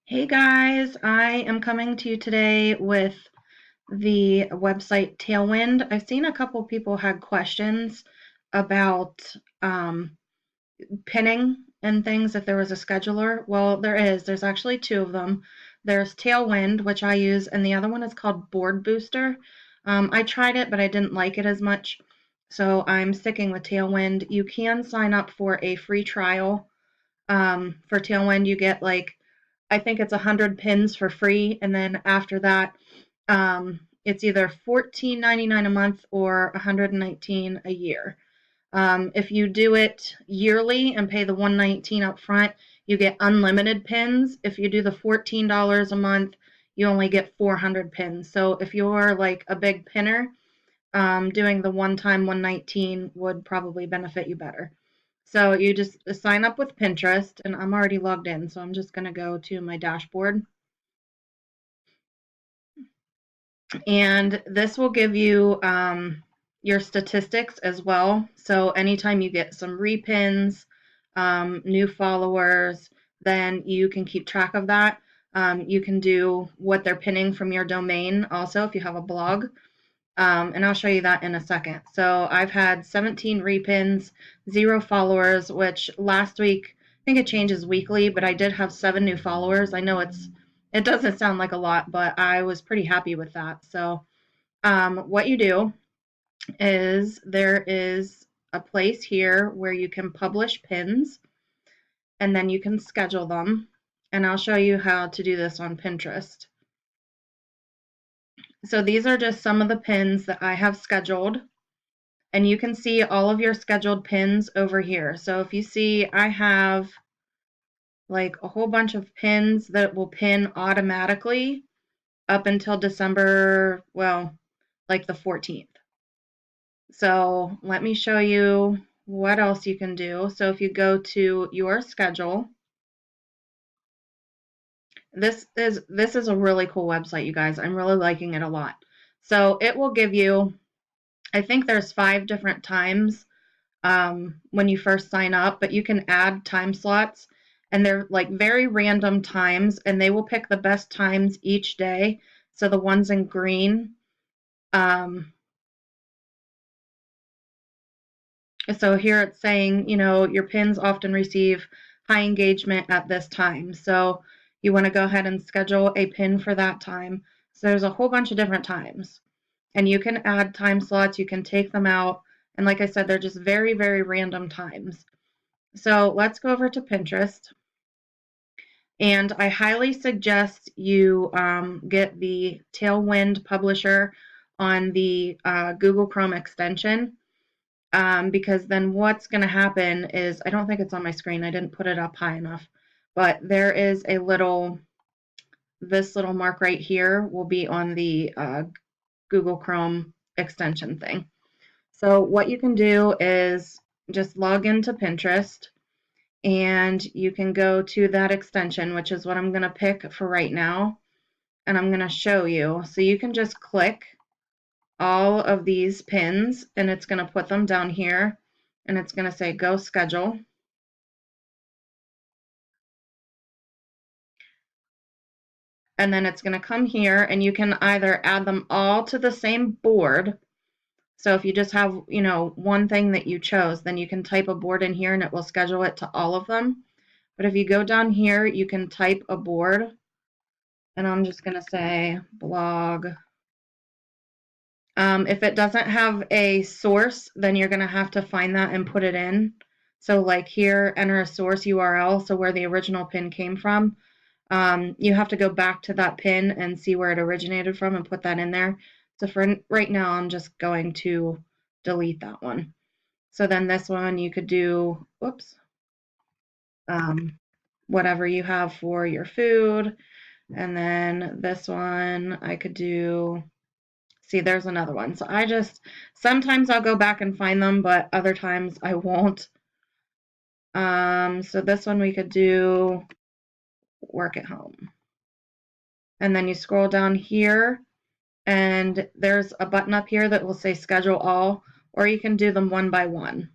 Hey guys, I am coming to you today with the website Tailwind. I've seen a couple people had questions about pinning and things if there was a scheduler. Well, there's actually two of them. There's Tailwind, which I use, and the other one is called Board Booster. I tried it, but I didn't like it as much, so I'm sticking with Tailwind. You can sign up for a free trial. For Tailwind, you get I think it's 100 pins for free, and then after that, it's either $14.99 a month or $119 a year. If you do it yearly and pay the $119 up front, you get unlimited pins. If you do the $14 a month, you only get 400 pins. So if you're like a big pinner, doing the one-time $119 would probably benefit you better. So you just sign up with Pinterest, and I'm already logged in, so I'm just going to go to my dashboard. And this will give you your statistics as well. So anytime you get some repins, new followers, then you can keep track of that. You can do what they're pinning from your domain also if you have a blog. And I'll show you that in a second. So I've had 17 repins, 0 followers, which last week, I think it changes weekly, but I did have 7 new followers. I know it doesn't sound like a lot, but I was pretty happy with that. So what you do is there is a place here where you can publish pins, and then you can schedule them. And I'll show you how to do this on Pinterest. So these are just some of the pins that I have scheduled. And you can see all of your scheduled pins over here. So if you see, I have like a whole bunch of pins that will pin automatically up until December, well, like the 14th. So let me show you what else you can do. So if you go to your schedule, this is a really cool website, you guys. I'm really liking it a lot. So it will give you, I think there's 5 different times when you first sign up, but you can add time slots, and they're like very random times, and they will pick the best times each day. So the ones in green, so here it's saying, your pins often receive high engagement at this time. So you want to go ahead and schedule a pin for that time. So there's a whole bunch of different times, and you can add time slots, you can take them out. And like I said, they're just very, very random times. So let's go over to Pinterest. And I highly suggest you get the Tailwind publisher on the Google Chrome extension, because then what's going to happen is, I don't think it's on my screen, I didn't put it up high enough, but there is this little mark right here will be on the Google Chrome extension thing. So what you can do is just log into Pinterest, and you can go to that extension, which is what I'm going to pick for right now, and I'm going to show you. So you can just click all of these pins, and it's going to put them down here, and it's going to say go schedule. And then it's going to come here, and you can either add them all to the same board. So if you just have, one thing that you chose, then you can type a board in here and it will schedule it to all of them. But if you go down here, you can type a board, and I'm just going to say blog. If it doesn't have a source, then you're going to have to find that and put it in. So like here, enter a source URL, so where the original pin came from. You have to go back to that pin and see where it originated from and put that in there. So for right now, I'm just going to delete that one. So then this one you could do, whoops, whatever you have for your food. And then this one I could do, see, there's another one. So sometimes I'll go back and find them, but other times I won't. So this one we could do work at home. And then you scroll down here, and there's a button up here that will say schedule all, or you can do them one by one.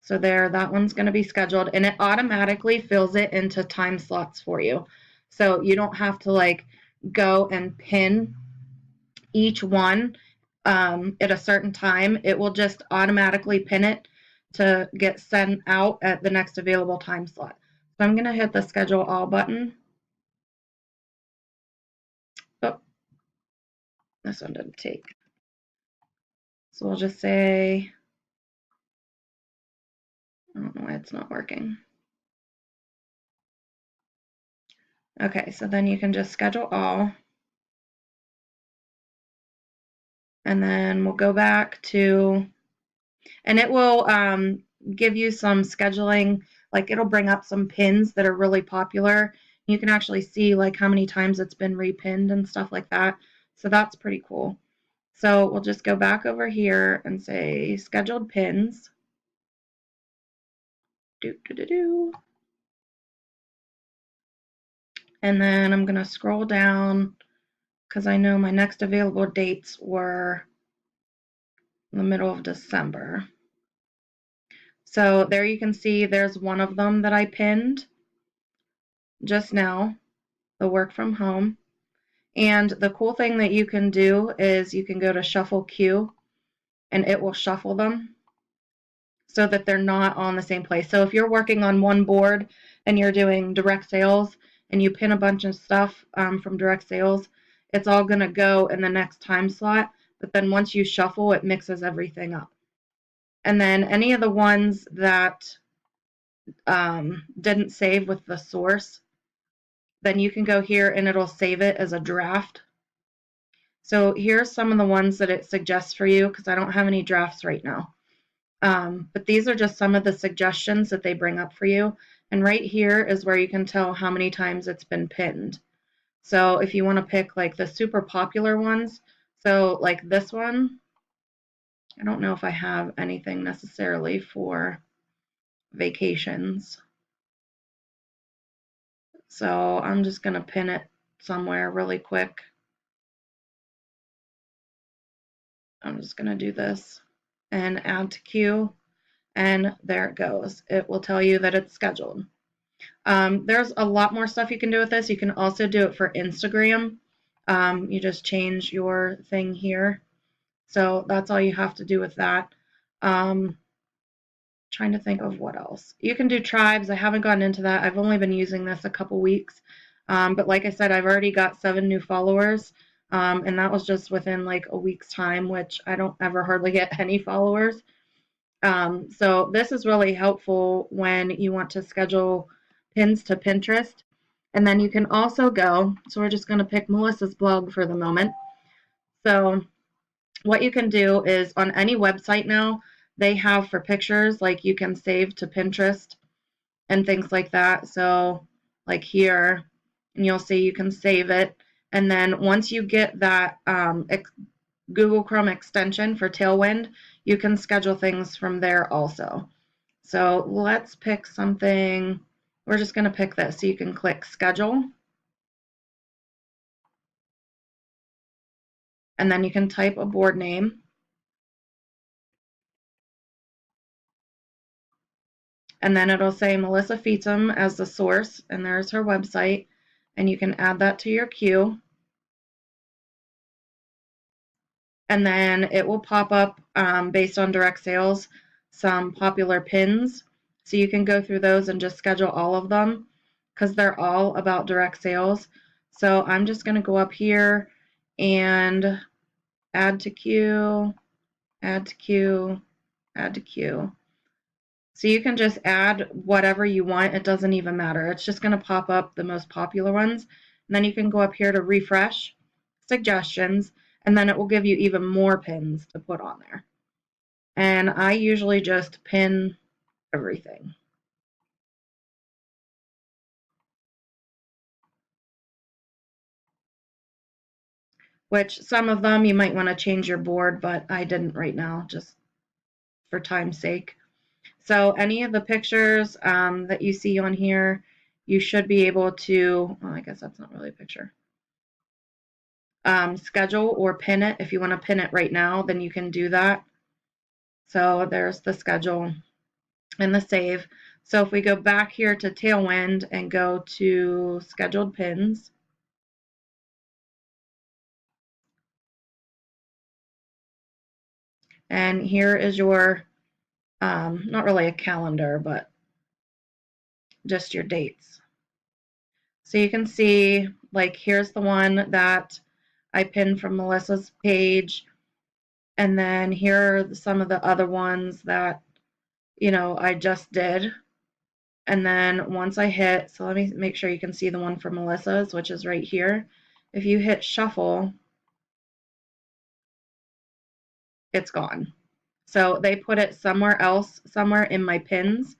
So there, that one's going to be scheduled, and it automatically fills it into time slots for you. So you don't have to like go and pin each one at a certain time. It will just automatically pin it to get sent out at the next available time slot. So I'm going to hit the schedule all button. Oh, this one didn't take. So we'll just say, I don't know why it's not working. Okay, so then you can just schedule all. And then we'll go back to, and it will give you some scheduling, like it'll bring up some pins that are really popular. You can actually see like how many times it's been repinned and stuff like that. So that's pretty cool. So we'll just go back over here and say scheduled pins. And then I'm going to scroll down because I know my next available dates were in the middle of December. So there you can see there's one of them that I pinned just now, the work from home. And the cool thing that you can do is you can go to shuffle queue and it will shuffle them so that they're not on the same place. So if you're working on one board and you're doing direct sales and you pin a bunch of stuff from direct sales, it's all going to go in the next time slot. But then once you shuffle, it mixes everything up. And then any of the ones that didn't save with the source, then you can go here and it'll save it as a draft. So here's some of the ones that it suggests for you because I don't have any drafts right now. But these are just some of the suggestions that they bring up for you. And right here is where you can tell how many times it's been pinned. So if you want to pick like the super popular ones, so like this one, I don't know if I have anything necessarily for vacations. So I'm just going to pin it somewhere really quick. I'm just going to do this and add to queue. And there it goes. It will tell you that it's scheduled. There's a lot more stuff you can do with this. You can also do it for Instagram. You just change your thing here. So that's all you have to do with that. Trying to think of what else. You can do tribes. I haven't gotten into that. I've only been using this a couple weeks. But like I said, I've already got 7 new followers. And that was just within like a week's time, which I don't ever hardly get any followers. So this is really helpful when you want to schedule pins to Pinterest. And then you can also go, so we're just going to pick Melissa's blog for the moment. So what you can do is on any website now, they have for pictures, like you can save to Pinterest and things like that. So like here, and you'll see you can save it. And then once you get that Google Chrome extension for Tailwind, you can schedule things from there also. So let's pick something. We're just going to pick this. So you can click schedule. And then you can type a board name. And then it'll say Melissa Feetsum as the source, and there's her website. And you can add that to your queue. And then it will pop up based on direct sales, some popular pins. So you can go through those and just schedule all of them because they're all about direct sales. So I'm just going to go up here and add to queue, add to queue, add to queue. So you can just add whatever you want. It doesn't even matter. It's just going to pop up the most popular ones. And then you can go up here to refresh, suggestions, and then it will give you even more pins to put on there. And I usually just pin everything. Which some of them you might want to change your board, but I didn't right now, just for time's sake. So any of the pictures that you see on here, you should be able to, well, I guess that's not really a picture. Schedule or pin it. If you want to pin it right now, then you can do that. So there's the schedule and the save. So if we go back here to Tailwind and go to scheduled pins, and here is your, not really a calendar, but just your dates. So you can see, like, here's the one that I pinned from Melissa's page, and then here are some of the other ones that, I just did. And then once I hit, so let me make sure you can see the one for Melissa's, which is right here. If you hit shuffle, it's gone. So they put it somewhere else, somewhere in my pins.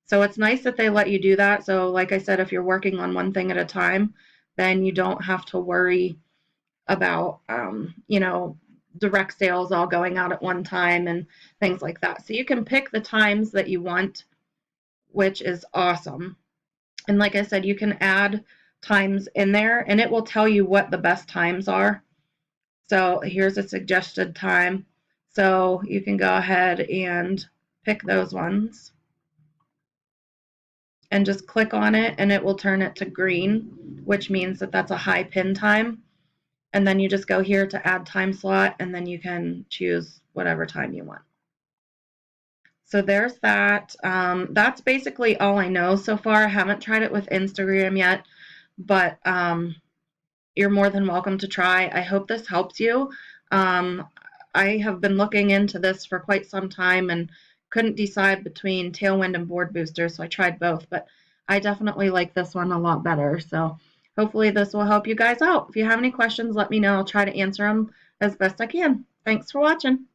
So it's nice that they let you do that. So like I said, if you're working on one thing at a time, then you don't have to worry about, direct sales all going out at one time and things like that. So you can pick the times that you want, which is awesome. And like I said, you can add times in there and it will tell you what the best times are. So here's a suggested time. So you can go ahead and pick those ones and just click on it and it will turn it to green, which means that that's a high pin time. And then you just go here to add time slot and then you can choose whatever time you want. So there's that. That's basically all I know so far. I haven't tried it with Instagram yet, but you're more than welcome to try. I hope this helps you. Um, I have been looking into this for quite some time and couldn't decide between Tailwind and Board Booster, so I tried both, but I definitely like this one a lot better. So hopefully this will help you guys out. If you have any questions, let me know. I'll try to answer them as best I can. Thanks for watching.